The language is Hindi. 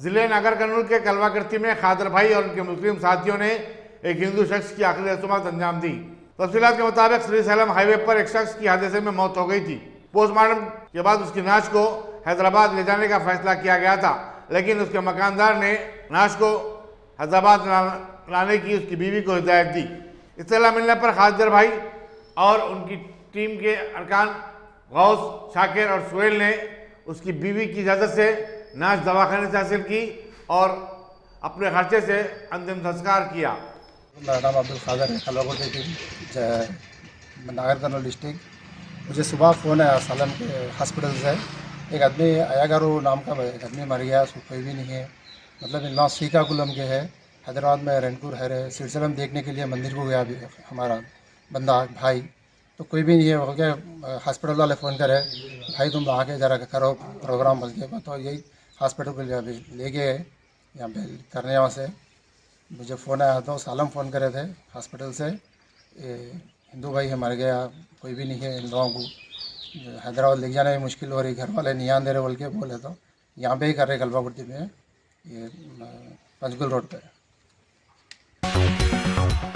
जिले नागर कर्नूल के कलवाकर्ती में खादर भाई और उनके मुस्लिम साथियों ने एक हिंदू शख्स की आखिरी रसूमात अंजाम दी। तफसीलात के मुताबिक श्री सैलम हाईवे पर एक शख्स की हादसे में मौत हो गई थी। पोस्टमार्टम के बाद उसकी नाश को हैदराबाद ले जाने का फैसला किया गया था, लेकिन उसके मकानदार ने नाश को हैदराबाद लाने की उसकी बीवी को हिदायत दी। इत्तला मिलने पर खादर भाई और उनकी टीम के अरकान गौस, शाकिर और सुहेल ने उसकी बीवी की इजाज़त से नाश दवाखाने से हासिल की और अपने खर्चे से अंतिम संस्कार किया। मेरा नाम अब्दुल खादर है, कलवाकुर्ती टीम, नागर कर्नूल डिस्ट्रिक्ट। मुझे सुबह फ़ोन आया सालम के हॉस्पिटल से, एक आदमी अयागारू नाम का एक आदमी मर गया, उसको कोई भी नहीं है। मतलब नौ सीका गुलम के है, हैदराबाद में रेनपुर है, सिलसिला में देखने के लिए मंदिर को गया अभी हमारा बंदा भाई, तो कोई भी नहीं है। हो गया हॉस्पिटल वाले फ़ोन करे, भाई तुम आके ज़रा करो प्रोग्राम बोल के, तो यही हॉस्पिटल को ले गए यहाँ पे करने। यहाँ से मुझे फ़ोन आया तो सालम फ़ोन करे थे हॉस्पिटल से, हिंदू भाई है मर गया, कोई भी नहीं है, इन लोगों को हैदराबाद ले जाने में मुश्किल हो रही, घर वाले नहीं आने दे रहे बोल के बोले, तो यहाँ पे ही कर रहे कलवाकुर्ती में, ये पंचकुल रोड पे।